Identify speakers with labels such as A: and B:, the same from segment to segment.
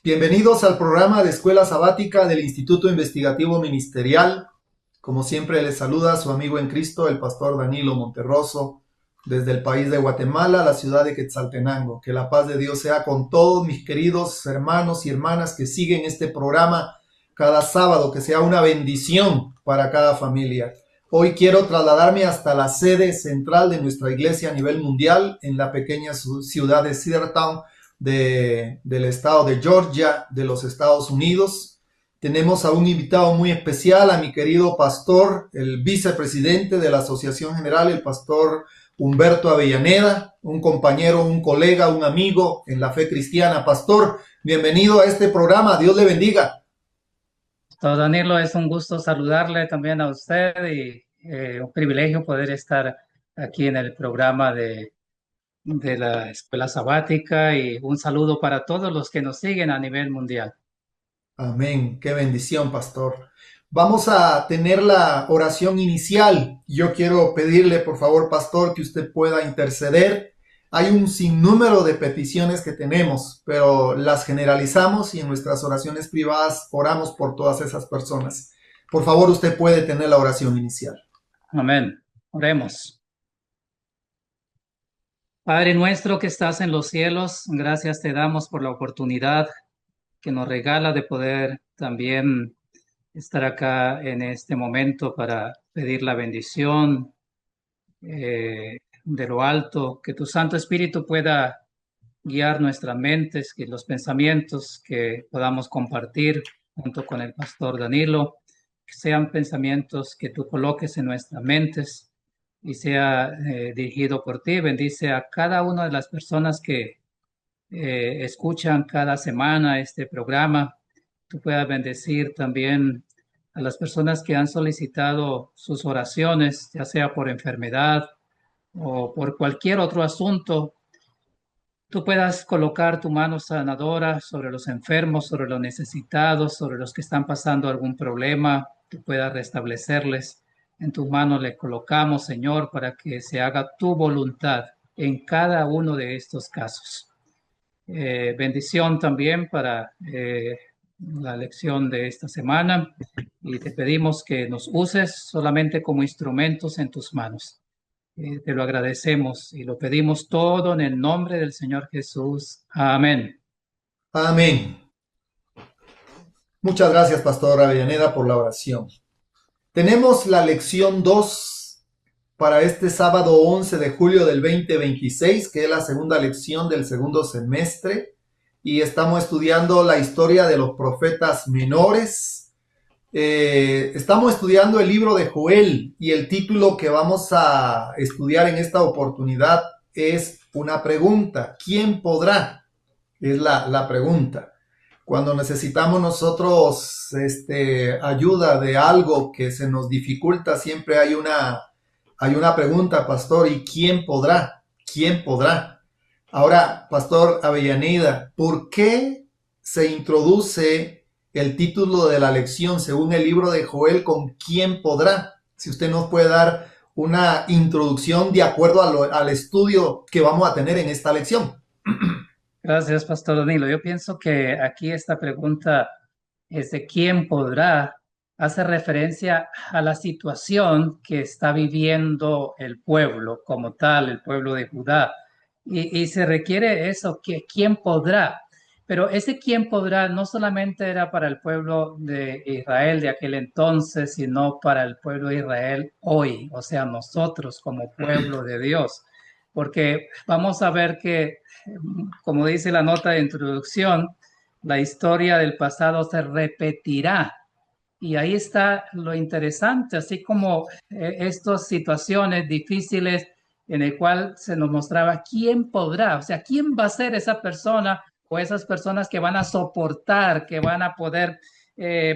A: Bienvenidos al programa de Escuela Sabática del Instituto Investigativo Ministerial. Como siempre les saluda su amigo en Cristo, el pastor Danilo Monterroso, desde el país de Guatemala, la ciudad de Quetzaltenango. Que la paz de Dios sea con todos mis queridos hermanos y hermanas que siguen este programa cada sábado, que sea una bendición para cada familia. Hoy quiero trasladarme hasta la sede central de nuestra iglesia a nivel mundial, en la pequeña ciudad de Cedartown, del estado de Georgia, de los Estados Unidos. Tenemos a un invitado muy especial, a mi querido pastor, el vicepresidente de la Asociación General, el pastor Humberto Avellaneda, un compañero, un colega, un amigo en la fe cristiana. Pastor, bienvenido a este programa, Dios le bendiga.
B: Todo Danilo, es un gusto saludarle también a usted y un privilegio poder estar aquí en el programa de la Escuela Sabática y un saludo para todos los que nos siguen a nivel mundial.
A: Amén, qué bendición, pastor. Vamos a tener la oración inicial. Yo quiero pedirle, por favor, pastor, que usted pueda interceder. Hay un sinnúmero de peticiones que tenemos, pero las generalizamos y en nuestras oraciones privadas oramos por todas esas personas. Por favor, usted puede tener la oración inicial.
B: Amén. Oremos. Padre nuestro que estás en los cielos, gracias te damos por la oportunidad que nos regala de poder también estar acá en este momento para pedir la bendición de lo alto, que tu Santo Espíritu pueda guiar nuestras mentes, que los pensamientos que podamos compartir junto con el pastor Danilo sean pensamientos que tú coloques en nuestras mentes y sea dirigido por ti. Bendice a cada una de las personas que escuchan cada semana este programa. Tú puedas bendecir también a las personas que han solicitado sus oraciones, ya sea por enfermedad o por cualquier otro asunto. Tú puedas colocar tu mano sanadora sobre los enfermos, sobre los necesitados, sobre los que están pasando algún problema. Tú puedas restablecerles. En tus manos le colocamos, Señor, para que se haga tu voluntad en cada uno de estos casos. Bendición también para la lección de esta semana y te pedimos que nos uses solamente como instrumentos en tus manos. Te lo agradecemos y lo pedimos todo en el nombre del Señor Jesús. Amén.
A: Amén. Muchas gracias, pastor Avellaneda, por la oración. Tenemos la lección 2 para este sábado 11 de julio del 2026, que es la segunda lección del segundo semestre, y estamos estudiando la historia de los profetas menores. Estamos estudiando el libro de Joel y el título que vamos a estudiar en esta oportunidad es una pregunta. ¿Quién podrá? Es la pregunta. Cuando necesitamos nosotros ayuda de algo que se nos dificulta, siempre hay una pregunta, pastor, ¿y quién podrá? ¿Quién podrá? Ahora, pastor Avellaneda, ¿por qué se introduce el título de la lección según el libro de Joel con quién podrá? Si usted nos puede dar una introducción de acuerdo al estudio que vamos a tener en esta lección.
B: Gracias, Pastor Danilo. Yo pienso que aquí esta pregunta es de quién podrá, hace referencia a la situación que está viviendo el pueblo como tal, el pueblo de Judá. Y se requiere eso, que quién podrá. Pero ese quién podrá no solamente era para el pueblo de Israel de aquel entonces, sino para el pueblo de Israel hoy, o sea, nosotros como pueblo de Dios. Porque vamos a ver que como dice la nota de introducción, la historia del pasado se repetirá. Y ahí está lo interesante, así como estas situaciones difíciles en el cual se nos mostraba quién podrá, o sea, quién va a ser esa persona o esas personas que van a soportar, que van a poder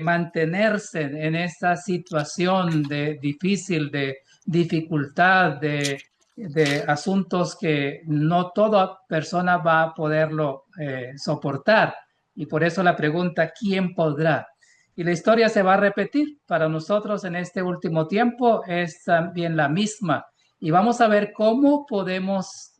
B: mantenerse en esta situación de difícil, de dificultad, de asuntos que no toda persona va a poderlo soportar. Y por eso la pregunta, ¿quién podrá? Y la historia se va a repetir para nosotros en este último tiempo, es también la misma. Y vamos a ver cómo podemos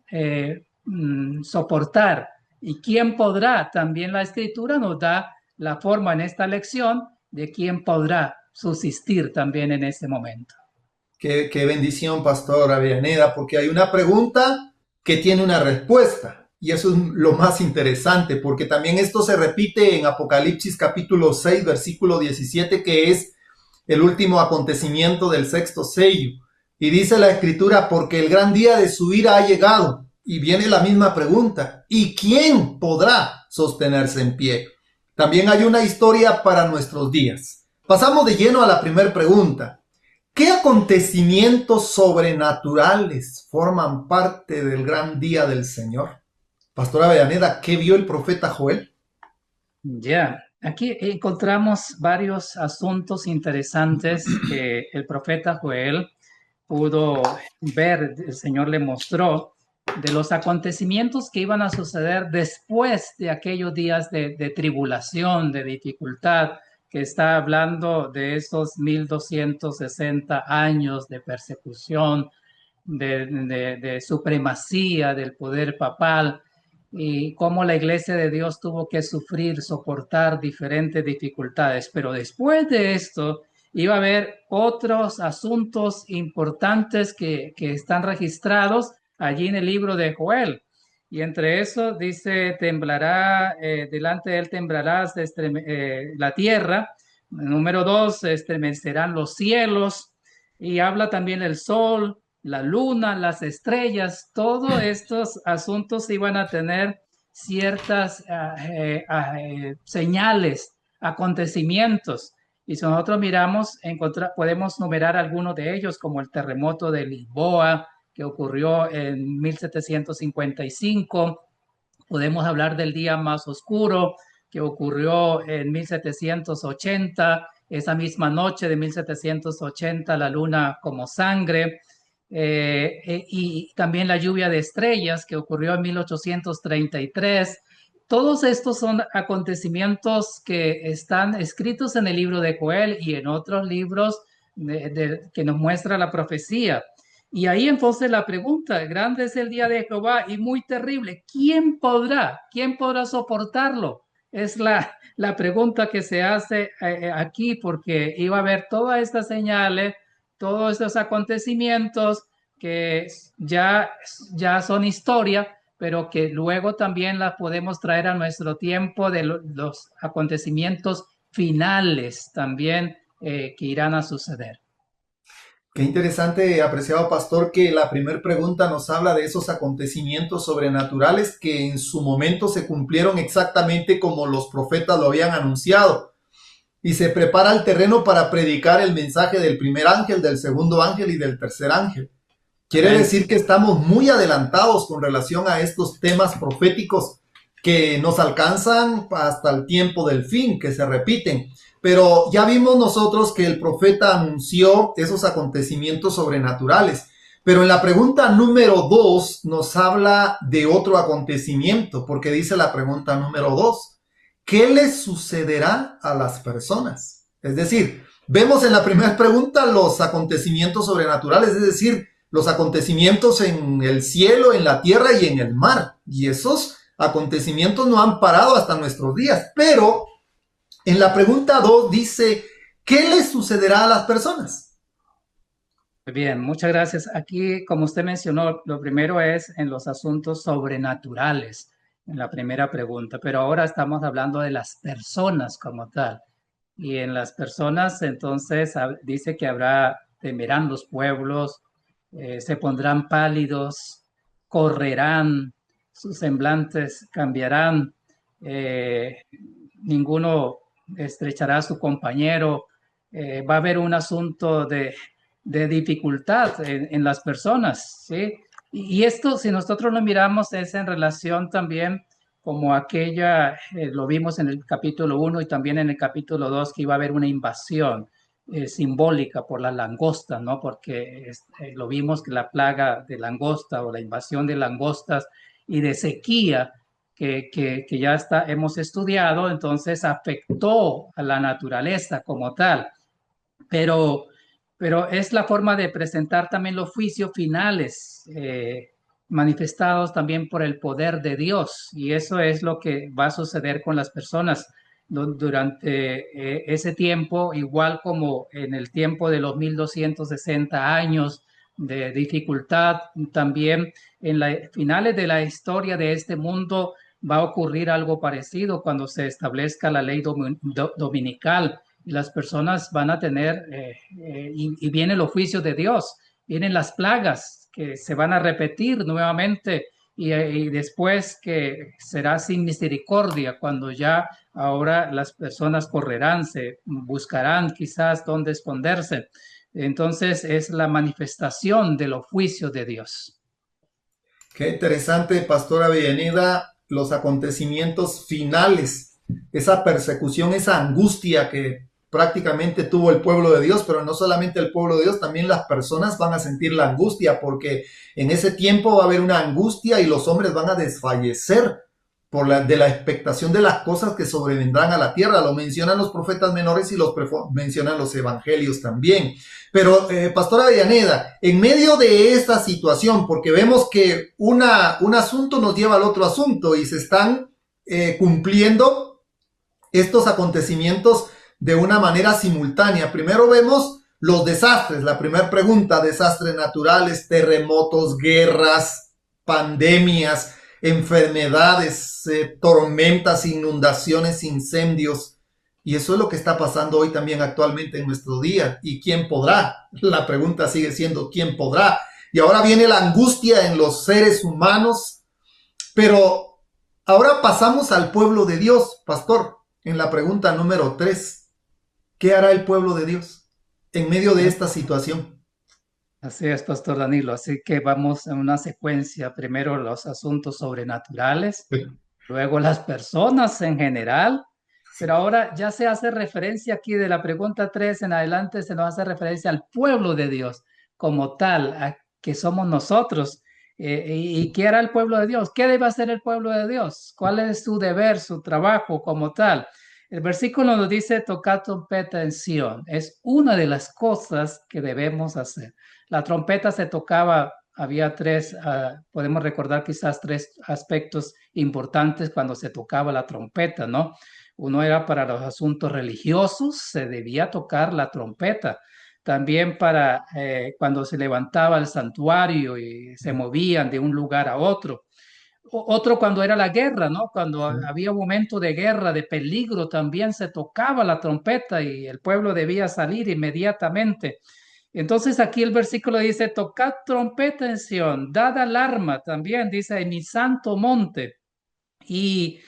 B: soportar ¿Y quién podrá? También la Escritura nos da la forma en esta lección de quién podrá subsistir también en ese momento.
A: Qué bendición, Pastor Avellaneda, porque hay una pregunta que tiene una respuesta. Y eso es lo más interesante, porque también esto se repite en Apocalipsis capítulo 6, versículo 17, que es el último acontecimiento del sexto sello. Y dice la Escritura, porque el gran día de su ira ha llegado. Y viene la misma pregunta, ¿y quién podrá sostenerse en pie? También hay una historia para nuestros días. Pasamos de lleno a la primera pregunta. ¿Qué acontecimientos sobrenaturales forman parte del gran día del Señor? Pastora Avellaneda, ¿qué vio el profeta Joel?
B: Ya, aquí encontramos varios asuntos interesantes que el profeta Joel pudo ver, el Señor le mostró, de los acontecimientos que iban a suceder después de aquellos días de tribulación, de dificultad, que está hablando de esos 1260 años de persecución, de supremacía del poder papal y cómo la iglesia de Dios tuvo que sufrir, soportar diferentes dificultades. Pero después de esto iba a haber otros asuntos importantes que están registrados allí en el libro de Joel. Y entre eso dice, temblará, delante de él temblará la tierra. Número 2, estremecerán los cielos. Y habla también el sol, la luna, las estrellas, todos estos asuntos iban a tener ciertas señales, acontecimientos. Y si nosotros miramos, podemos numerar algunos de ellos, como el terremoto de Lisboa, que ocurrió en 1755. Podemos hablar del día más oscuro, que ocurrió en 1780, esa misma noche de 1780, la luna como sangre, y también la lluvia de estrellas que ocurrió en 1833. Todos estos son acontecimientos que están escritos en el libro de Joel y en otros libros que nos muestra la profecía. Y ahí entonces la pregunta, grande es el día de Jehová y muy terrible, ¿quién podrá? ¿Quién podrá soportarlo? Es la pregunta que se hace aquí porque iba a haber todas estas señales, todos estos acontecimientos que ya son historia, pero que luego también las podemos traer a nuestro tiempo de los acontecimientos finales también que irán a suceder.
A: Qué interesante, apreciado pastor, que la primera pregunta nos habla de esos acontecimientos sobrenaturales que en su momento se cumplieron exactamente como los profetas lo habían anunciado. Y se prepara el terreno para predicar el mensaje del primer ángel, del segundo ángel y del tercer ángel. Quiere
B: Amén.
A: decir que estamos muy adelantados con relación a estos temas proféticos que nos alcanzan hasta el tiempo del fin, que se repiten. Pero ya vimos nosotros que el profeta anunció esos acontecimientos sobrenaturales. Pero en la pregunta número 2 nos habla de otro acontecimiento, porque dice la pregunta número 2, ¿qué les sucederá a las personas? Es decir, vemos en la primera pregunta los acontecimientos sobrenaturales, es decir, los acontecimientos en el cielo, en la tierra y en el mar. Y esos acontecimientos no han parado hasta nuestros días. Pero en la pregunta 2 dice, ¿qué les sucederá a las personas?
B: Bien, muchas gracias. Aquí, como usted mencionó, lo primero es en los asuntos sobrenaturales, en la primera pregunta, pero ahora estamos hablando de las personas como tal. Y en las personas, entonces, dice que temerán los pueblos, se pondrán pálidos, correrán, sus semblantes cambiarán, eh, ninguno estrechará a su compañero, va a haber un asunto de dificultad en las personas, ¿sí? Y esto, si nosotros lo miramos, es en relación también como aquella, lo vimos en el capítulo 1 y también en el capítulo 2, que iba a haber una invasión simbólica por las langostas, ¿no? Porque lo vimos que la plaga de langosta o la invasión de langostas y de sequía que ya hemos estudiado, entonces afectó a la naturaleza como tal, pero, pero es la forma de presentar también los juicios finales manifestados también por el poder de Dios. Y eso es lo que va a suceder con las personas durante ese tiempo, igual como en el tiempo de los 1260 años de dificultad, también en las finales de la historia de este mundo va a ocurrir algo parecido cuando se establezca la ley dominical y las personas van a tener, y vienen los juicios de Dios, vienen las plagas que se van a repetir nuevamente y después que será sin misericordia cuando ya ahora las personas correrán, se buscarán quizás dónde esconderse. Entonces es la manifestación de los juicios de Dios.
A: Qué interesante, Pastora Avellaneda, los acontecimientos finales, esa persecución, esa angustia que prácticamente tuvo el pueblo de Dios, pero no solamente el pueblo de Dios, también las personas van a sentir la angustia, porque en ese tiempo va a haber una angustia y los hombres van a desfallecer de la expectación de las cosas que sobrevendrán a la tierra. Lo mencionan los profetas menores y mencionan los evangelios también. Pero, Pastora Avellaneda, en medio de esta situación, porque vemos que un asunto nos lleva al otro asunto y se están cumpliendo estos acontecimientos de una manera simultánea. Primero vemos los desastres. La primera pregunta: desastres naturales, terremotos, guerras, pandemias, enfermedades, tormentas, inundaciones, incendios. Y eso es lo que está pasando hoy también actualmente en nuestro día. ¿Y quién podrá? La pregunta sigue siendo ¿quién podrá? Y ahora viene la angustia en los seres humanos. Pero ahora pasamos al pueblo de Dios, pastor, en la pregunta número 3. ¿Qué hará el pueblo de Dios en medio de esta situación?
B: Así es, Pastor Danilo. Así que vamos en una secuencia. Primero los asuntos sobrenaturales, luego las personas en general. Pero ahora ya se hace referencia aquí de la pregunta 3 en adelante, se nos hace referencia al pueblo de Dios como tal, a que somos nosotros. ¿Y qué hará el pueblo de Dios? ¿Qué debe hacer el pueblo de Dios? ¿Cuál es su deber, su trabajo como tal? El versículo nos dice tocar trompeta en Sión. Es una de las cosas que debemos hacer. La trompeta se tocaba, había tres, podemos recordar quizás tres aspectos importantes cuando se tocaba la trompeta, ¿no? Uno era para los asuntos religiosos, se debía tocar la trompeta. También para cuando se levantaba el santuario y se movían de un lugar a otro. Otro cuando era la guerra, ¿no? Cuando había un momento de guerra, de peligro, también se tocaba la trompeta y el pueblo debía salir inmediatamente. Entonces aquí el versículo dice, tocad trompeta en Sión, dad alarma también, dice, en mi santo monte. Y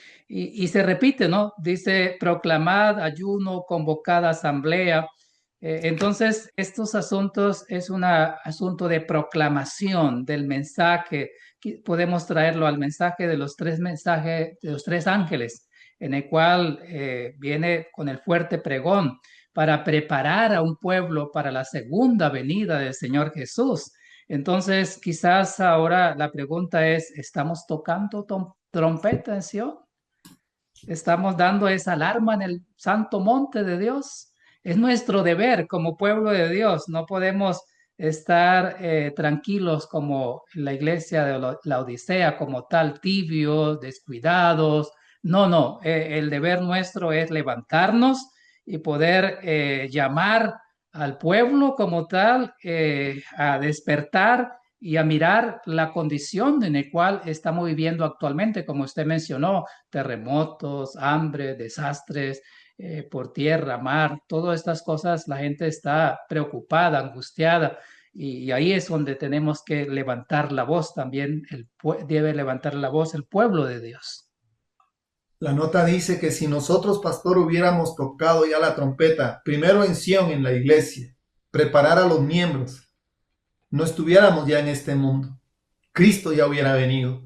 B: se repite, ¿no? Dice, proclamad ayuno, convocad asamblea. Entonces, estos asuntos es un asunto de proclamación del mensaje. Podemos traerlo al mensaje de los tres mensajes, de los tres ángeles, en el cual viene con el fuerte pregón para preparar a un pueblo para la segunda venida del Señor Jesús. Entonces, quizás ahora la pregunta es, ¿estamos tocando trompeta en Sion? ¿Estamos dando esa alarma en el santo monte de Dios? Es nuestro deber como pueblo de Dios. No podemos estar tranquilos como la iglesia de la Odisea, como tal, tibios, descuidados. No, no. El deber nuestro es levantarnos y poder llamar al pueblo como tal a despertar y a mirar la condición en la cual estamos viviendo actualmente, como usted mencionó, terremotos, hambre, desastres por tierra, mar, todas estas cosas, la gente está preocupada, angustiada, y ahí es donde tenemos que levantar la voz también, debe levantar la voz el pueblo de Dios.
A: La nota dice que si nosotros, pastor, hubiéramos tocado ya la trompeta, primero en Sión, en la iglesia, preparar a los miembros, no estuviéramos ya en este mundo. Cristo ya hubiera venido.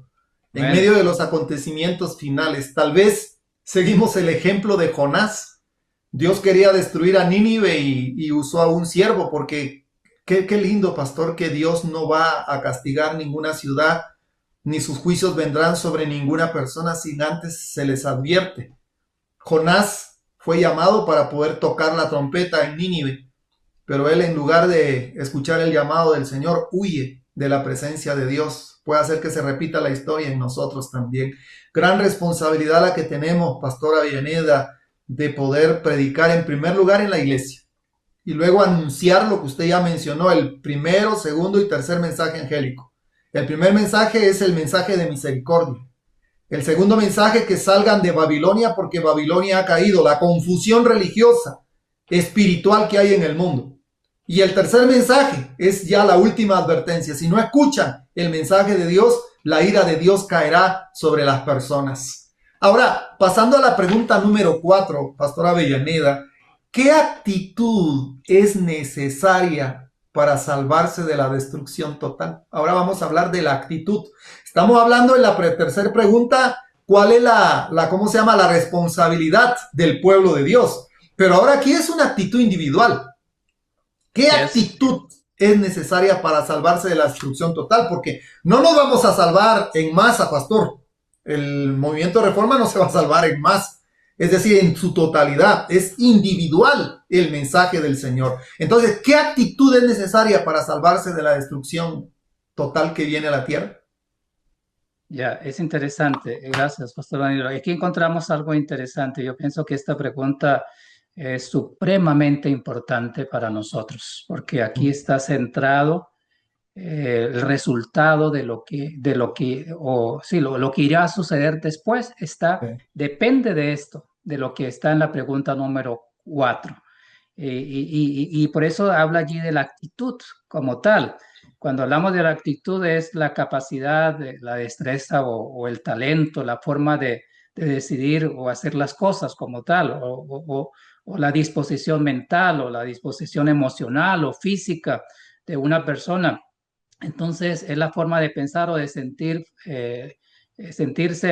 A: En medio de los acontecimientos finales, tal vez seguimos el ejemplo de Jonás. Dios quería destruir a Nínive y usó a un siervo, porque qué lindo, pastor, que Dios no va a castigar ninguna ciudad, ni sus juicios vendrán sobre ninguna persona sin antes se les advierte. Jonás fue llamado para poder tocar la trompeta en Nínive, pero él, en lugar de escuchar el llamado del Señor, huye de la presencia de Dios. Puede hacer que se repita la historia en nosotros también. Gran responsabilidad la que tenemos, Pastora Avellaneda, de poder predicar en primer lugar en la iglesia y luego anunciar lo que usted ya mencionó, el primero, segundo y tercer mensaje angélico. El primer mensaje es el mensaje de misericordia. El segundo mensaje, que salgan de Babilonia porque Babilonia ha caído, la confusión religiosa, espiritual que hay en el mundo. Y el tercer mensaje es ya la última advertencia. Si no escuchan el mensaje de Dios, la ira de Dios caerá sobre las personas. Ahora, pasando a la pregunta número 4, Pastora Avellaneda, ¿qué actitud es necesaria para salvarse de la destrucción total? Ahora vamos a hablar de la actitud. Estamos hablando en la tercera pregunta, ¿cuál es cómo se llama, la responsabilidad del pueblo de Dios? Pero ahora aquí es una actitud individual. ¿Qué actitud es necesaria para salvarse de la destrucción total? Porque no nos vamos a salvar en masa, pastor. El movimiento de reforma no se va a salvar en masa. Es decir, en su totalidad. Es individual el mensaje del Señor. Entonces, ¿qué actitud es necesaria para salvarse de la destrucción total que viene a la tierra?
B: Ya, es interesante. Gracias, Pastor Danilo. Aquí encontramos algo interesante. Yo pienso que esta pregunta es supremamente importante para nosotros, porque aquí está centrado el resultado o sí, lo que irá a suceder después
A: Sí.
B: depende de esto, de lo que está en la pregunta número 4. Y por eso habla allí de la actitud como tal. Cuando hablamos de la actitud es la capacidad, la destreza o el talento, la forma de decidir o hacer las cosas como tal, o la disposición mental o la disposición emocional o física de una persona. Entonces, es la forma de pensar o de sentirse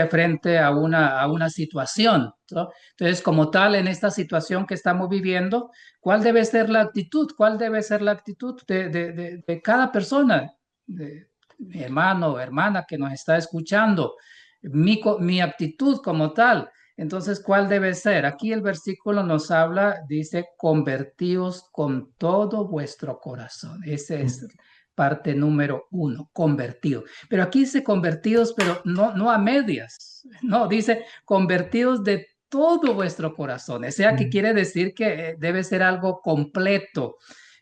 B: frente a una situación, ¿no? Entonces, como tal, en esta situación que estamos viviendo, ¿cuál debe ser la actitud? ¿Cuál debe ser la actitud de cada persona? De mi hermano o hermana que nos está escuchando, mi actitud como tal. Entonces, ¿cuál debe ser? Aquí el versículo nos habla, dice, convertíos con todo vuestro corazón. Ese es parte número 1, convertido. Pero aquí dice convertidos, pero no a medias. No, dice convertidos de todo vuestro corazón. O sea, que quiere decir que debe ser algo completo.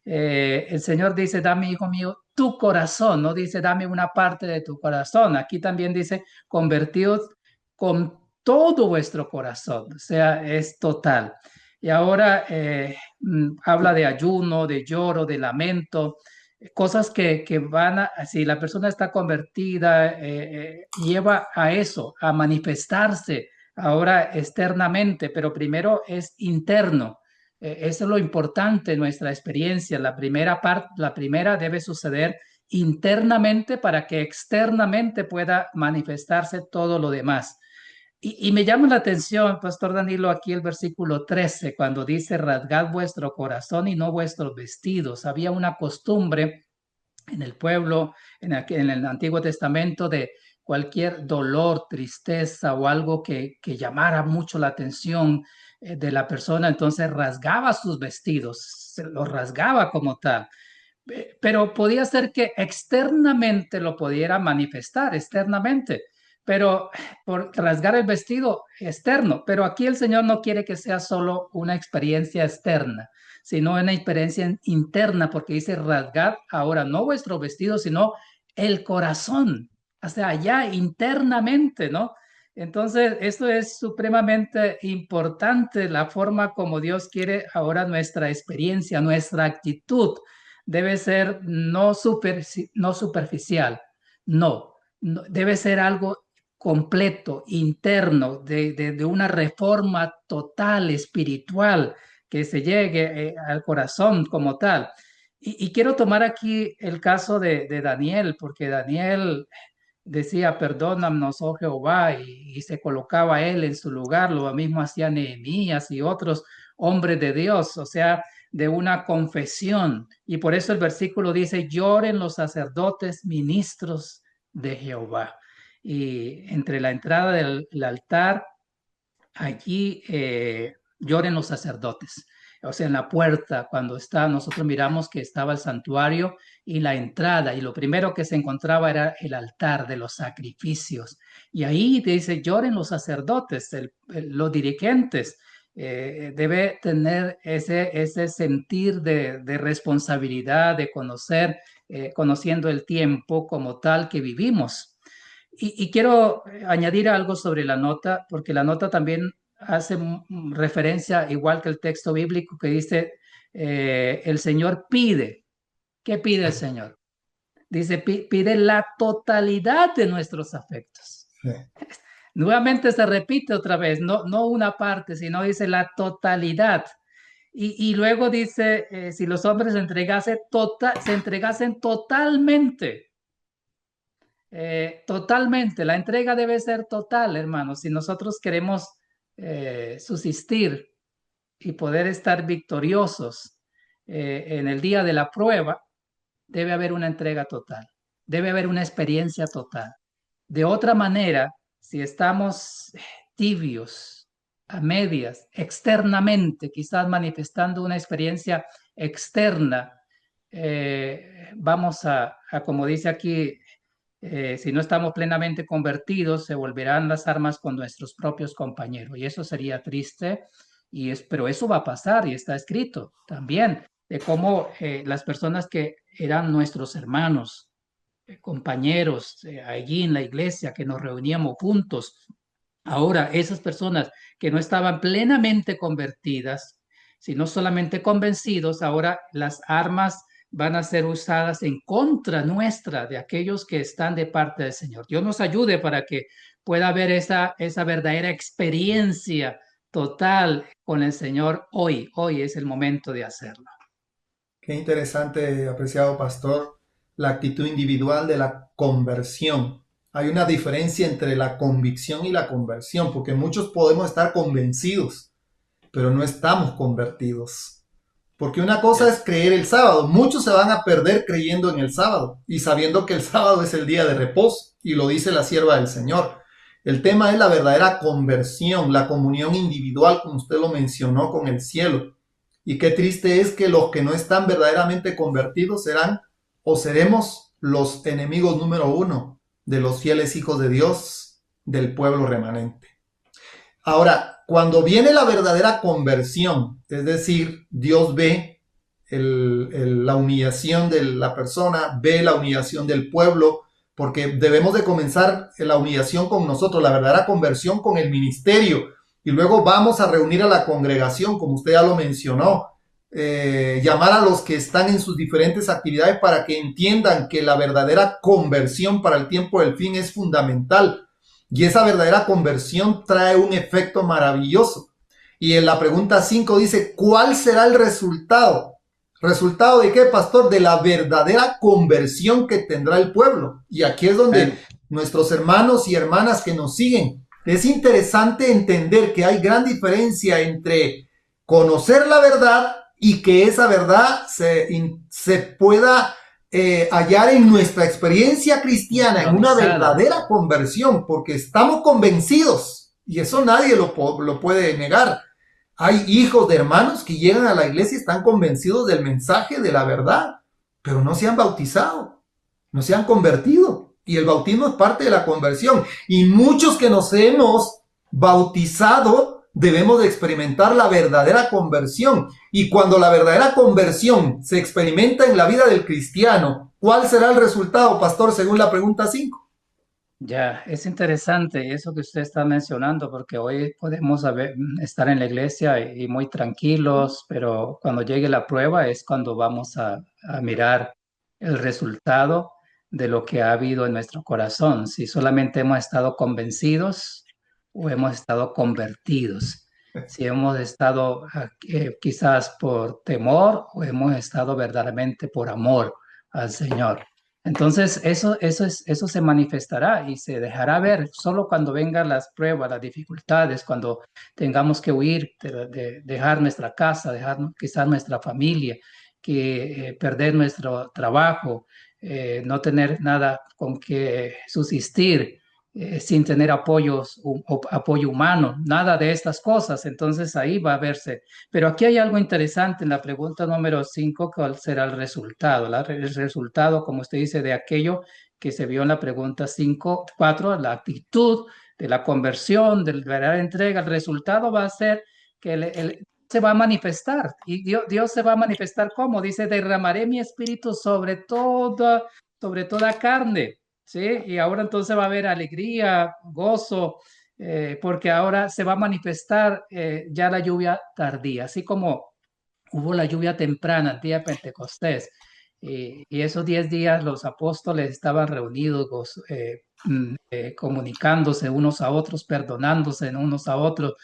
B: El Señor dice, dame, hijo mío, tu corazón. No dice, dame una parte de tu corazón. Aquí también dice, convertidos con todo vuestro corazón. O sea, es total. Y ahora habla de ayuno, de lloro, de lamento, cosas que van a, si la persona está convertida, lleva a eso, a manifestarse ahora externamente, pero primero es interno. Eso es lo importante en nuestra experiencia. La primera parte, la primera debe suceder internamente para que externamente pueda manifestarse todo lo demás. Y me llama la atención, Pastor Danilo, aquí el versículo 13, cuando dice, rasgad vuestro corazón y no vuestros vestidos. Había una costumbre en el pueblo, en el Antiguo Testamento, de cualquier dolor, tristeza o algo que llamara mucho la atención de la persona, entonces rasgaba sus vestidos, se los rasgaba como tal. Pero podía ser que externamente lo pudiera manifestar, externamente, pero por rasgar el vestido externo. Pero aquí el Señor no quiere que sea solo una experiencia externa, sino una experiencia interna, porque dice rasgar ahora no vuestro vestido, sino el corazón, o sea, allá internamente, ¿no? Entonces, esto es supremamente importante, la forma como Dios quiere ahora nuestra experiencia, nuestra actitud debe ser no superficial, no, debe ser algo completo, interno, de una reforma total, espiritual, que se llegue al corazón como tal. Y quiero tomar aquí el caso de Daniel, porque Daniel decía, perdónanos, oh Jehová, y se colocaba él en su lugar, lo mismo hacía Nehemías y otros hombres de Dios, o sea, de una confesión. Y por eso el versículo dice, lloren los sacerdotes ministros de Jehová. Y entre la entrada del altar, allí lloren los sacerdotes. o sea, en la puerta, cuando está, nosotros miramos que estaba el santuario y la entrada, y lo primero que se encontraba era el altar de los sacrificios. Y ahí dice, lloren los sacerdotes, los dirigentes. Debe tener ese sentir de responsabilidad, de conocer, conociendo el tiempo como tal que vivimos. Y quiero añadir algo sobre la nota, porque la nota también hace referencia, igual que el texto bíblico, que dice, el Señor pide. ¿Qué pide el Señor? Dice, pide la totalidad de nuestros afectos.
A: Sí.
B: Nuevamente se repite otra vez, no una parte, sino dice la totalidad. Y luego dice, si los hombres se entregasen totalmente, totalmente, la entrega debe ser total, hermanos. Si nosotros queremos subsistir y poder estar victoriosos en el día de la prueba, debe haber una entrega total, debe haber una experiencia total. De otra manera, si estamos tibios, a medias, externamente, quizás manifestando una experiencia externa, vamos como dice aquí, si no estamos plenamente convertidos, se volverán las armas con nuestros propios compañeros. Y eso sería triste, pero eso va a pasar y está escrito también, de cómo las personas que eran nuestros hermanos, compañeros allí en la iglesia, que nos reuníamos juntos, ahora esas personas que no estaban plenamente convertidas, sino solamente convencidos, ahora las armas van a ser usadas en contra nuestra, de aquellos que están de parte del Señor. Dios nos ayude para que pueda haber esa verdadera experiencia total con el Señor hoy. Hoy es el momento de hacerlo.
A: Qué interesante, apreciado pastor, la actitud individual de la conversión. Hay una diferencia entre la convicción y la conversión, porque muchos podemos estar convencidos, pero no estamos convertidos. Porque una cosa es creer el sábado. Muchos se van a perder creyendo en el sábado y sabiendo que el sábado es el día de reposo, y lo dice la sierva del Señor. El tema es la verdadera conversión, la comunión individual, como usted lo mencionó, con el cielo. Y qué triste es que los que no están verdaderamente convertidos serán o seremos los enemigos número uno de los fieles hijos de Dios, del pueblo remanente. Ahora, cuando viene la verdadera conversión, es decir, Dios ve la humillación de la persona, ve la humillación del pueblo, porque debemos de comenzar la humillación con nosotros, la verdadera conversión con el ministerio, y luego vamos a reunir a la congregación, como usted ya lo mencionó, llamar a los que están en sus diferentes actividades para que entiendan que la verdadera conversión para el tiempo del fin es fundamental. Y esa verdadera conversión trae un efecto maravilloso. Y en la pregunta 5 dice, ¿cuál será el resultado? ¿Resultado de qué, pastor? De la verdadera conversión que tendrá el pueblo. Y aquí es donde nuestros hermanos y hermanas que nos siguen, es interesante entender que hay gran diferencia entre conocer la verdad y que esa verdad se pueda hallar en nuestra experiencia cristiana, en una verdadera conversión, porque estamos convencidos, y eso nadie lo puede negar. Hay hijos de hermanos que llegan a la iglesia y están convencidos del mensaje de la verdad, pero no se han bautizado, no se han convertido, y el bautismo es parte de la conversión, y muchos que nos hemos bautizado debemos de experimentar la verdadera conversión. Y cuando la verdadera conversión se experimenta en la vida del cristiano, ¿cuál será el resultado, pastor, según la pregunta 5?
B: Ya, es interesante eso que usted está mencionando, porque hoy podemos estar en la iglesia y muy tranquilos, pero cuando llegue la prueba es cuando vamos a mirar el resultado de lo que ha habido en nuestro corazón, si solamente hemos estado convencidos o hemos estado convertidos, si hemos estado quizás por temor o hemos estado verdaderamente por amor al Señor. Entonces, eso se manifestará y se dejará ver solo cuando vengan las pruebas, las dificultades, cuando tengamos que huir, de dejar nuestra casa, dejar quizás nuestra familia, que perder nuestro trabajo, no tener nada con que subsistir. sin tener apoyo humano, nada de estas cosas. Entonces ahí va a verse. Pero aquí hay algo interesante en la pregunta número 5, ¿cuál será el resultado? El resultado, como usted dice, de aquello que se vio en la pregunta 5, 4, la actitud de la conversión, de la verdadera entrega. El resultado va a ser que se va a manifestar. Y Dios se va a manifestar como dice, derramaré mi espíritu sobre toda carne. ¿Sí? Y ahora entonces va a haber alegría, gozo, porque ahora se va a manifestar ya la lluvia tardía, así como hubo la lluvia temprana el día de Pentecostés. Y esos 10 días los apóstoles estaban reunidos, comunicándose unos a otros, perdonándose unos a otros,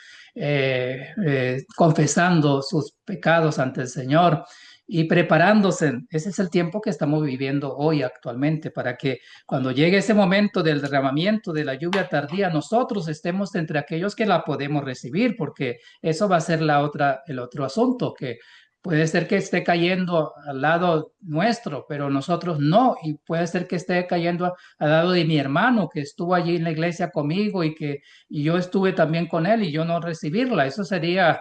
B: confesando sus pecados ante el Señor y preparándose. Ese es el tiempo que estamos viviendo hoy actualmente, para que cuando llegue ese momento del derramamiento de la lluvia tardía, nosotros estemos entre aquellos que la podemos recibir, porque eso va a ser el otro asunto, que puede ser que esté cayendo al lado nuestro, pero nosotros no. Y puede ser que esté cayendo al lado de mi hermano que estuvo allí en la iglesia conmigo y yo estuve también con él y yo no recibirla. Eso sería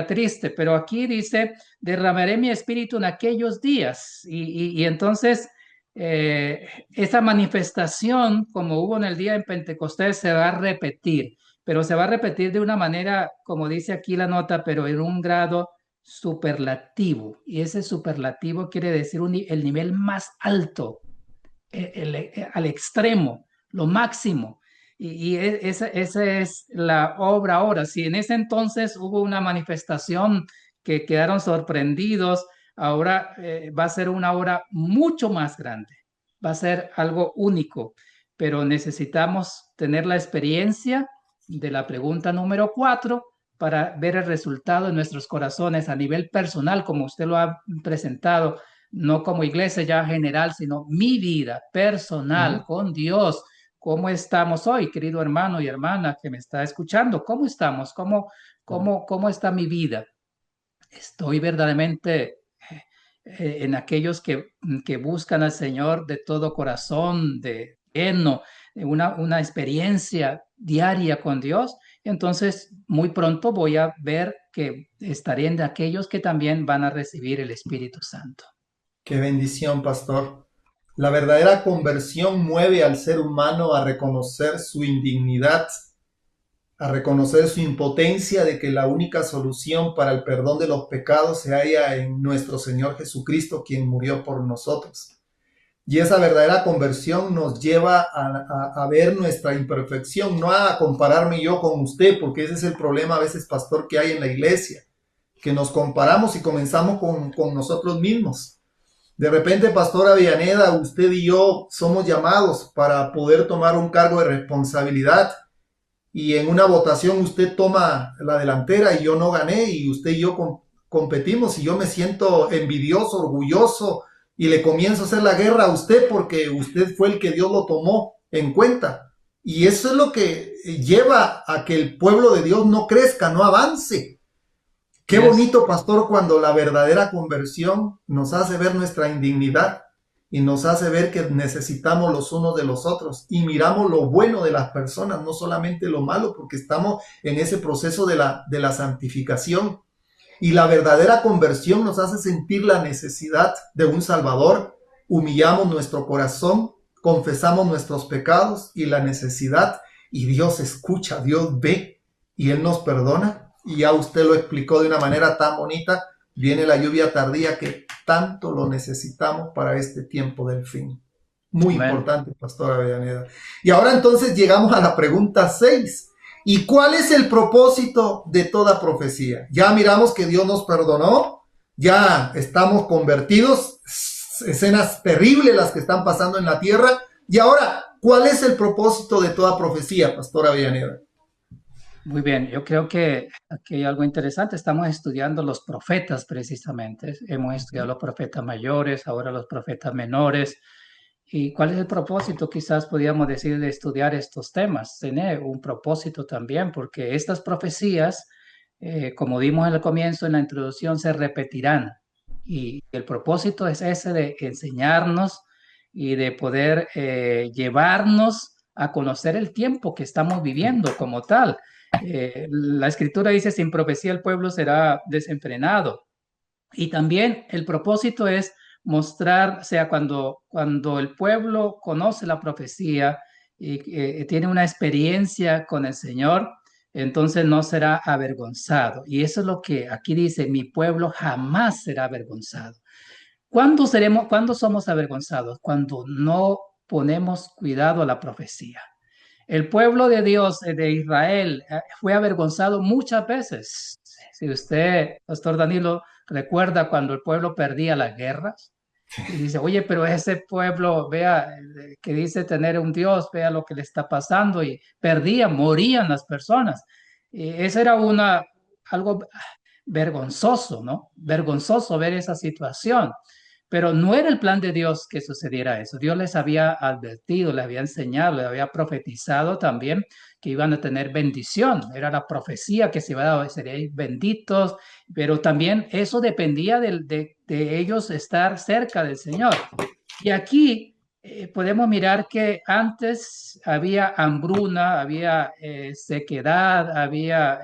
B: triste. Pero aquí dice, derramaré mi espíritu en aquellos días. Y entonces esa manifestación, como hubo en el día de Pentecostés, se va a repetir. Pero se va a repetir de una manera, como dice aquí la nota, pero en un grado superlativo. Y ese superlativo quiere decir el nivel más alto, al extremo, lo máximo. Esa es la obra ahora. Si en ese entonces hubo una manifestación que quedaron sorprendidos, ahora va a ser una obra mucho más grande. Va a ser algo único, pero necesitamos tener la experiencia de la pregunta número 4 para ver el resultado en nuestros corazones a nivel personal, como usted lo ha presentado, no como iglesia ya general, sino mi vida personal
A: Ujú.
B: con Dios. ¿Cómo estamos hoy, querido hermano y hermana que me está escuchando? ¿Cómo estamos? ¿Cómo está mi vida? Estoy verdaderamente en aquellos que buscan al Señor de todo corazón, de lleno, una experiencia diaria con Dios. Entonces, muy pronto voy a ver que estaré en aquellos que también van a recibir el Espíritu Santo.
A: Qué bendición, pastor. La verdadera conversión mueve al ser humano a reconocer su indignidad, a reconocer su impotencia de que la única solución para el perdón de los pecados se halla en nuestro Señor Jesucristo, quien murió por nosotros. Y esa verdadera conversión nos lleva a ver nuestra imperfección, no a compararme yo con usted, porque ese es el problema a veces, pastor, que hay en la iglesia, que nos comparamos y comenzamos con nosotros mismos. De repente, pastora Villaneda, usted y yo somos llamados para poder tomar un cargo de responsabilidad y en una votación usted toma la delantera y yo no gané y usted y yo competimos y yo me siento envidioso, orgulloso y le comienzo a hacer la guerra a usted porque usted fue el que Dios lo tomó en cuenta. Y eso es lo que lleva a que el pueblo de Dios no crezca, no avance. Qué
B: Yes.
A: bonito, pastor, cuando la verdadera conversión nos hace ver nuestra indignidad y nos hace ver que necesitamos los unos de los otros y miramos lo bueno de las personas, no solamente lo malo, porque estamos en ese proceso de la santificación. Y la verdadera conversión nos hace sentir la necesidad de un Salvador, humillamos nuestro corazón, confesamos nuestros pecados y la necesidad, y Dios escucha, Dios ve y Él nos perdona. Y ya usted lo explicó de una manera tan bonita, viene la lluvia tardía que tanto lo necesitamos para este tiempo del fin. Muy
B: Amén.
A: importante, Pastora Avellaneda. Y ahora entonces llegamos a la pregunta 6. ¿Y cuál es el propósito de toda profecía? Ya miramos que Dios nos perdonó, ya estamos convertidos, escenas terribles las que están pasando en la tierra. Y ahora, ¿cuál es el propósito de toda profecía, Pastora Avellaneda?
B: Muy bien, yo creo que aquí hay algo interesante. Estamos estudiando los profetas precisamente. Hemos estudiado los profetas mayores, ahora los profetas menores. ¿Y cuál es el propósito? Quizás podríamos decir de estudiar estos temas. Tiene un propósito también, porque estas profecías, como vimos en el comienzo, en la introducción, se repetirán. Y el propósito es ese de enseñarnos y de poder llevarnos a conocer el tiempo que estamos viviendo como tal. La escritura dice, sin profecía el pueblo será desenfrenado. Y también el propósito es mostrar, o sea, cuando el pueblo conoce la profecía y tiene una experiencia con el Señor, entonces no será avergonzado. Y eso es lo que aquí dice, mi pueblo jamás será avergonzado. ¿Cuándo somos avergonzados? Cuando no ponemos cuidado a la profecía. El pueblo de Dios, de Israel, fue avergonzado muchas veces. Si usted, Pastor Danilo, recuerda cuando el pueblo perdía las guerras y dice, oye, pero ese pueblo, vea, que dice tener un Dios, vea lo que le está pasando y perdían, morían las personas. Y eso era algo vergonzoso, ¿no? Vergonzoso ver esa situación. Pero no era el plan de Dios que sucediera eso. Dios les había advertido, les había enseñado, les había profetizado también que iban a tener bendición. Era la profecía que se iba a dar, serían benditos, pero también eso dependía de ellos estar cerca del Señor. Y aquí podemos mirar que antes había hambruna, había sequedad, había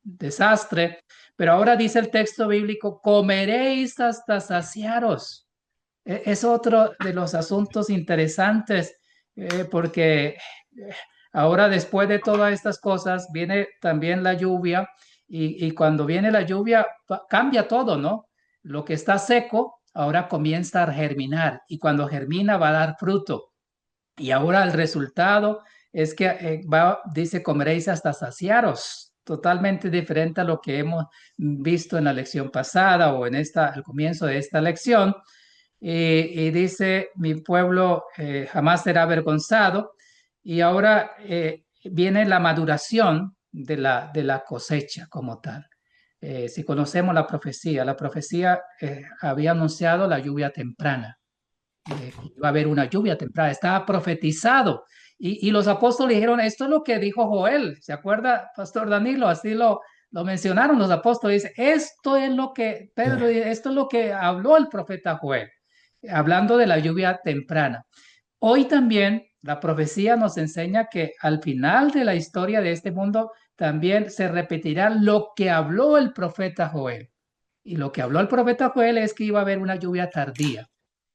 B: desastre, pero ahora dice el texto bíblico, comeréis hasta saciaros. Es otro de los asuntos interesantes, porque ahora después de todas estas cosas viene también la lluvia y cuando viene la lluvia cambia todo, ¿no? Lo que está seco ahora comienza a germinar y cuando germina va a dar fruto. Y ahora el resultado es que dice, comeréis hasta saciaros, totalmente diferente a lo que hemos visto en la lección pasada o en al comienzo de esta lección. Y dice, mi pueblo jamás será avergonzado. Y ahora viene la maduración de la cosecha como tal. Si conocemos la profecía había anunciado la lluvia temprana. Iba a haber una lluvia temprana, estaba profetizado. Y los apóstoles dijeron, esto es lo que dijo Joel. ¿Se acuerda, Pastor Danilo? Así lo mencionaron los apóstoles. Dice, esto es lo que, Pedro, esto es lo que habló el profeta Joel, hablando de la lluvia temprana. Hoy también la profecía nos enseña que al final de la historia de este mundo también se repetirá lo que habló el profeta Joel. Y lo que habló el profeta Joel es que iba a haber una lluvia tardía,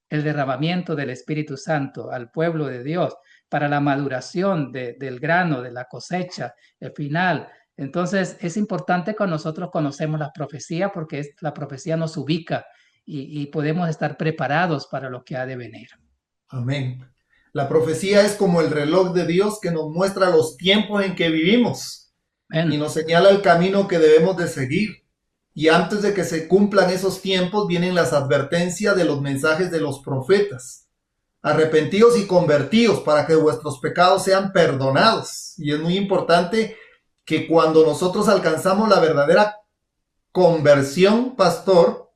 B: el derramamiento del Espíritu Santo al pueblo de Dios para la maduración del grano, de la cosecha, el final. Entonces es importante que nosotros conocemos la profecía porque la profecía nos ubica y podemos estar preparados para lo que ha de venir.
A: Amén. La profecía es como el reloj de Dios que nos muestra los tiempos en que vivimos y nos señala el camino que debemos de seguir. Y antes de que se cumplan esos tiempos vienen las advertencias de los mensajes de los profetas. Arrepentíos y convertíos para que vuestros pecados sean perdonados. Y es muy importante que cuando nosotros alcanzamos la verdadera conversión, pastor,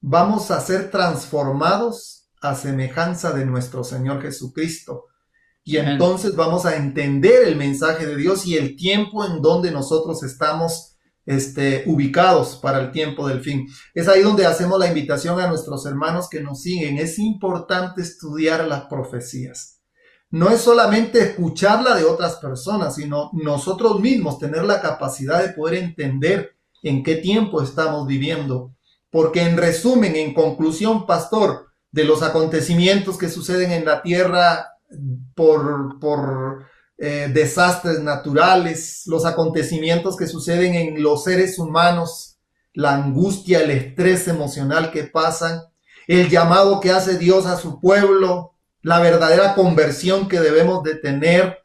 A: vamos a ser transformados a semejanza de nuestro Señor Jesucristo. Y entonces vamos a entender el mensaje de Dios y el tiempo en donde nosotros estamos ubicados para el tiempo del fin. Es ahí donde hacemos la invitación a nuestros hermanos que nos siguen. Es importante estudiar las profecías. No es solamente escucharla de otras personas, sino nosotros mismos tener la capacidad de poder entender en qué tiempo estamos viviendo. Porque en resumen, en conclusión, pastor, de los acontecimientos que suceden en la tierra por desastres naturales, los acontecimientos que suceden en los seres humanos, la angustia, el estrés emocional que pasan, el llamado que hace Dios a su pueblo, la verdadera conversión que debemos de tener,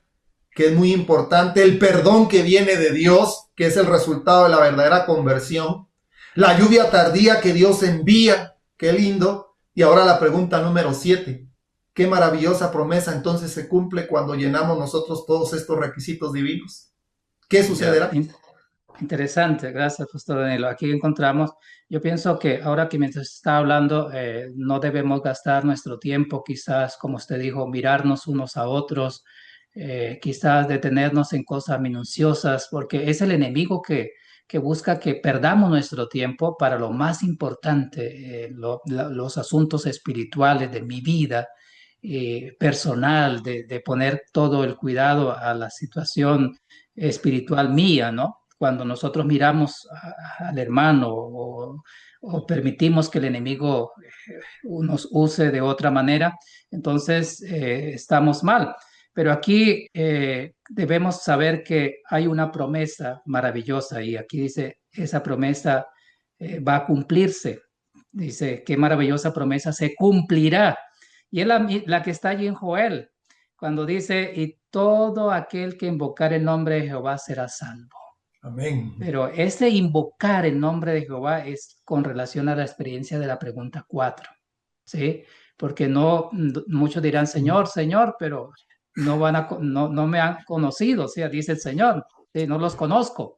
A: que es muy importante, el perdón que viene de Dios, que es el resultado de la verdadera conversión, la lluvia tardía que Dios envía, qué lindo. Y ahora la pregunta número 7. Qué maravillosa promesa entonces se cumple cuando llenamos nosotros todos estos requisitos divinos. ¿Qué sucederá?
B: Interesante, gracias, Pastor Danilo. Aquí encontramos, yo pienso que ahora que mientras está hablando, no debemos gastar nuestro tiempo, quizás, como usted dijo, mirarnos unos a otros, quizás detenernos en cosas minuciosas, porque es el enemigo que busca que perdamos nuestro tiempo para lo más importante, los asuntos espirituales de mi vida. personal, de poner todo el cuidado a la situación espiritual mía, ¿no? Cuando nosotros miramos al hermano o permitimos que el enemigo nos use de otra manera, entonces estamos mal. Pero aquí debemos saber que hay una promesa maravillosa y aquí dice, esa promesa va a cumplirse. Dice, qué maravillosa promesa se cumplirá. Y es la que está allí en Joel, cuando dice, y todo aquel que invocar el nombre de Jehová será salvo.
A: Amén.
B: Pero ese invocar el nombre de Jehová es con relación a la experiencia de la pregunta 4, ¿sí? Porque no, muchos dirán, Señor, Señor, pero no me han conocido, o sea, dice el Señor, ¿sí? No los conozco.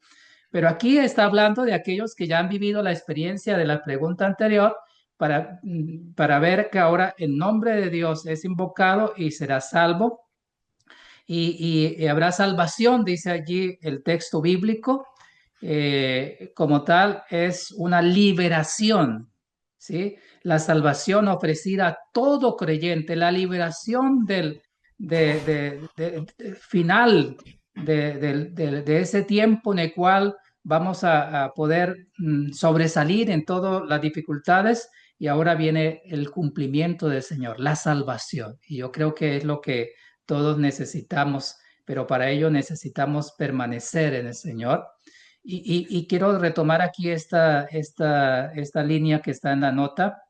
B: Pero aquí está hablando de aquellos que ya han vivido la experiencia de la pregunta anterior para ver que ahora el nombre de Dios es invocado y será salvo. Y habrá salvación, dice allí el texto bíblico, como tal, es una liberación, ¿sí? La salvación ofrecida a todo creyente, la liberación final de ese tiempo en el cual vamos a poder sobresalir en todas las dificultades y ahora viene el cumplimiento del Señor, la salvación. Y yo creo que es lo que todos necesitamos, pero para ello necesitamos permanecer en el Señor. Y quiero retomar aquí esta línea que está en la nota.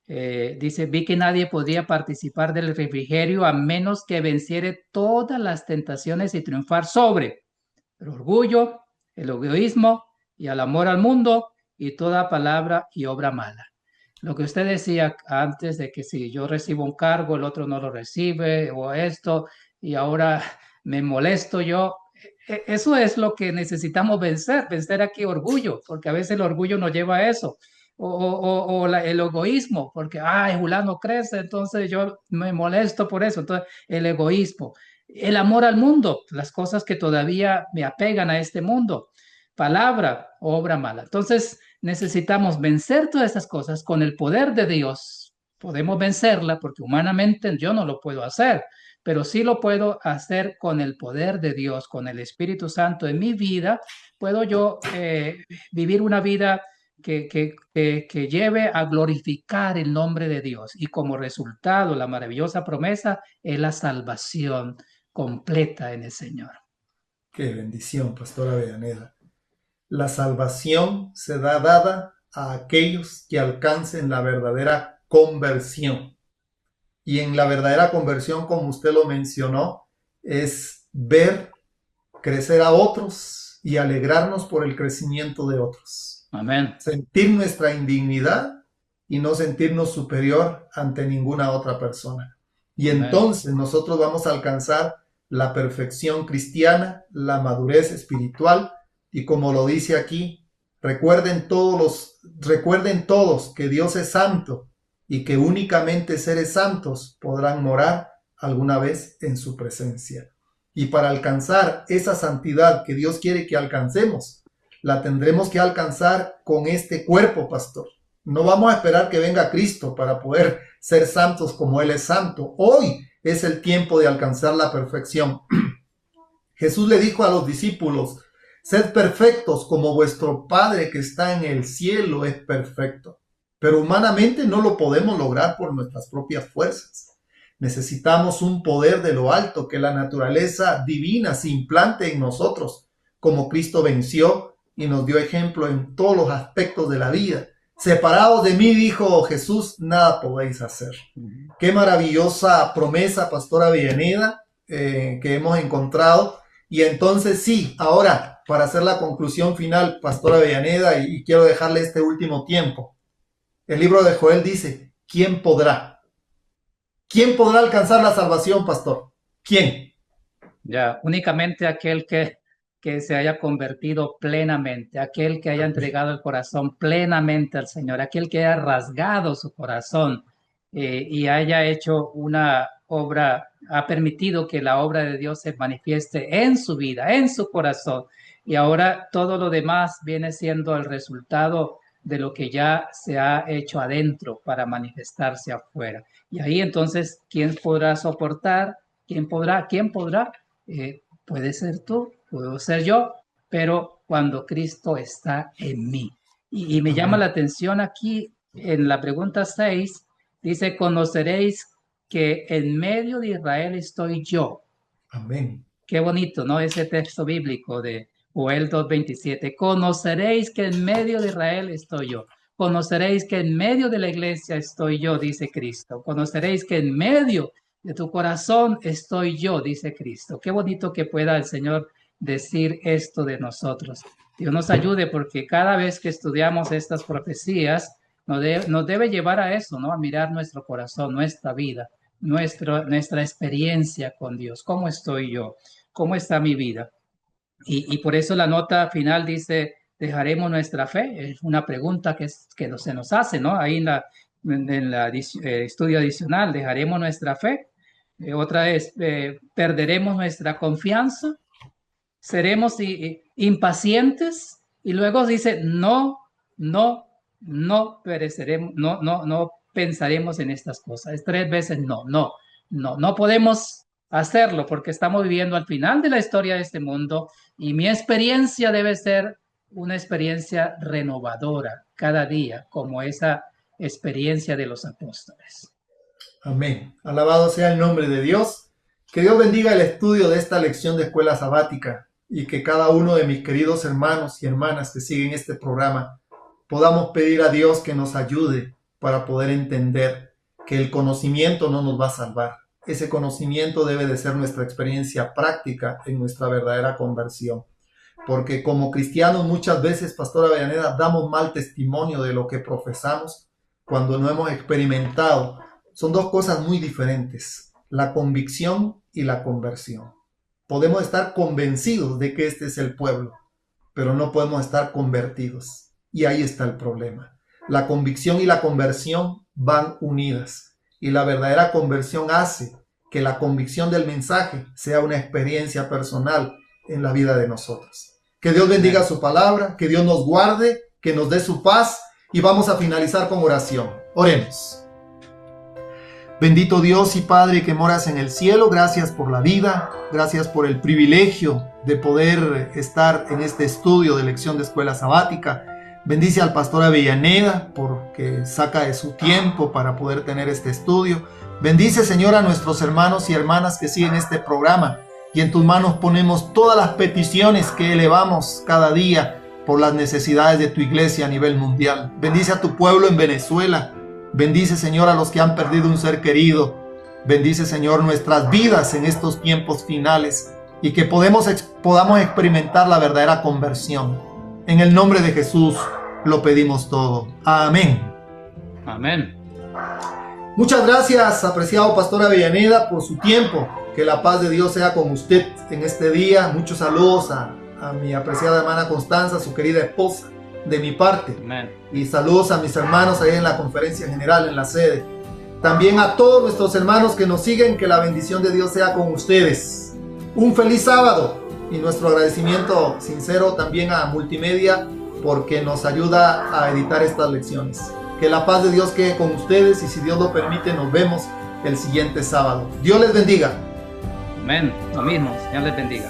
B: Dice, vi que nadie podía participar del refrigerio a menos que venciere todas las tentaciones y triunfar sobre el orgullo, el egoísmo y el amor al mundo y toda palabra y obra mala. Lo que usted decía antes de que si yo recibo un cargo, el otro no lo recibe o esto, y ahora me molesto yo, eso es lo que necesitamos vencer aquí orgullo, porque a veces el orgullo nos lleva a eso. El egoísmo, porque, ay, Julano crece, entonces yo me molesto por eso. Entonces, el egoísmo, el amor al mundo, las cosas que todavía me apegan a este mundo, palabra, obra mala. Entonces necesitamos vencer todas estas cosas con el poder de Dios. Podemos vencerla porque humanamente yo no lo puedo hacer, pero sí lo puedo hacer con el poder de Dios, con el Espíritu Santo en mi vida. Puedo yo vivir una vida que lleve a glorificar el nombre de Dios y como resultado la maravillosa promesa es la salvación completa en el Señor.
A: Qué bendición, Pastora Avellaneda. La salvación se da dada a aquellos que alcancen la verdadera conversión. Y en la verdadera conversión, como usted lo mencionó, es ver crecer a otros y alegrarnos por el crecimiento de otros.
B: Amén.
A: Sentir nuestra indignidad y no sentirnos superior ante ninguna otra persona. Y entonces nosotros vamos a alcanzar la perfección cristiana, la madurez espiritual, y como lo dice aquí, recuerden todos que Dios es santo y que únicamente seres santos podrán morar alguna vez en su presencia. Y para alcanzar esa santidad que Dios quiere que alcancemos, la tendremos que alcanzar con este cuerpo, pastor. No vamos a esperar que venga Cristo para poder ser santos como Él es santo. Hoy es el tiempo de alcanzar la perfección. Jesús le dijo a los discípulos, sed perfectos como vuestro Padre que está en el cielo es perfecto. Pero humanamente no lo podemos lograr por nuestras propias fuerzas. Necesitamos un poder de lo alto, que la naturaleza divina se implante en nosotros, como Cristo venció y nos dio ejemplo en todos los aspectos de la vida. Separados de mí, dijo Jesús, nada podéis hacer. Qué maravillosa promesa, Pastora Avellaneda, que hemos encontrado. Y entonces sí, ahora, para hacer la conclusión final, Pastora Avellaneda, y quiero dejarle este último tiempo. El libro de Joel dice, ¿quién podrá? ¿Quién podrá alcanzar la salvación, pastor? ¿Quién?
B: Ya, únicamente aquel que se haya convertido plenamente, aquel que haya entregado el corazón plenamente al Señor, aquel que haya rasgado su corazón y haya hecho una obra, ha permitido que la obra de Dios se manifieste en su vida, en su corazón. Y ahora todo lo demás viene siendo el resultado de lo que ya se ha hecho adentro para manifestarse afuera. Y ahí entonces, ¿quién podrá soportar? ¿Quién podrá? ¿Quién podrá? Puede ser tú, puedo ser yo, pero cuando Cristo está en mí. Y me llama
A: Amén.
B: la atención aquí en la pregunta 6, dice, conoceréis que en medio de Israel estoy yo.
A: Amén.
B: Qué bonito, ¿no? Ese texto bíblico de Joel 2:27. Conoceréis que en medio de Israel estoy yo. Conoceréis que en medio de la iglesia estoy yo, dice Cristo. Conoceréis que en medio de tu corazón estoy yo, dice Cristo. Qué bonito que pueda el Señor decir esto de nosotros. Dios nos ayude porque cada vez que estudiamos estas profecías, nos debe llevar a eso, ¿no? A mirar nuestro corazón, nuestra vida, nuestra experiencia con Dios. ¿Cómo estoy yo? ¿Cómo está mi vida? Y por eso la nota final dice, ¿dejaremos nuestra fe? Es una pregunta que se nos hace, ¿no? Ahí en la estudio adicional, ¿dejaremos nuestra fe? Otra es, ¿perderemos nuestra confianza? ¿Seremos impacientes? Y luego dice, no, no, no pereceremos, no pensaremos en estas cosas. Es 3 veces no podemos hacerlo porque estamos viviendo al final de la historia de este mundo y mi experiencia debe ser una experiencia renovadora cada día, como esa experiencia de los apóstoles.
A: Amén. Alabado sea el nombre de Dios. Que Dios bendiga el estudio de esta lección de escuela sabática y que cada uno de mis queridos hermanos y hermanas que siguen este programa podamos pedir a Dios que nos ayude para poder entender que el conocimiento no nos va a salvar. Ese conocimiento debe de ser nuestra experiencia práctica en nuestra verdadera conversión. Porque como cristianos muchas veces, Pastora Avellaneda, damos mal testimonio de lo que profesamos cuando no hemos experimentado. Son dos cosas muy diferentes, la convicción y la conversión. Podemos estar convencidos de que este es el pueblo, pero no podemos estar convertidos. Y ahí está el problema. La convicción y la conversión van unidas. Y la verdadera conversión hace que la convicción del mensaje sea una experiencia personal en la vida de nosotros. Que Dios bendiga su palabra, que Dios nos guarde, que nos dé su paz y vamos a finalizar con oración. Oremos. Bendito Dios y Padre que moras en el cielo, gracias por la vida, gracias por el privilegio de poder estar en este estudio de lección de escuela sabática. Bendice al pastor Avellaneda porque saca de su tiempo para poder tener este estudio. Bendice, Señor, a nuestros hermanos y hermanas que siguen este programa y en tus manos ponemos todas las peticiones que elevamos cada día por las necesidades de tu iglesia a nivel mundial. Bendice a tu pueblo en Venezuela. Bendice, Señor, a los que han perdido un ser querido. Bendice, Señor, nuestras vidas en estos tiempos finales y que podamos experimentar la verdadera conversión. En el nombre de Jesús lo pedimos todo. Amén.
B: Amén.
A: Muchas gracias, apreciado pastor Avellaneda, por su tiempo. Que la paz de Dios sea con usted en este día. Muchos saludos a mi apreciada hermana Constanza, su querida esposa, de mi parte.
B: Amén.
A: Y saludos a mis hermanos ahí en la conferencia general, en la sede. También a todos nuestros hermanos que nos siguen, que la bendición de Dios sea con ustedes. Un feliz sábado y nuestro agradecimiento sincero también a Multimedia porque nos ayuda a editar estas lecciones. Que la paz de Dios quede con ustedes y si Dios lo permite nos vemos el siguiente sábado. Dios les bendiga.
B: Amén. Lo mismo. Señor les bendiga.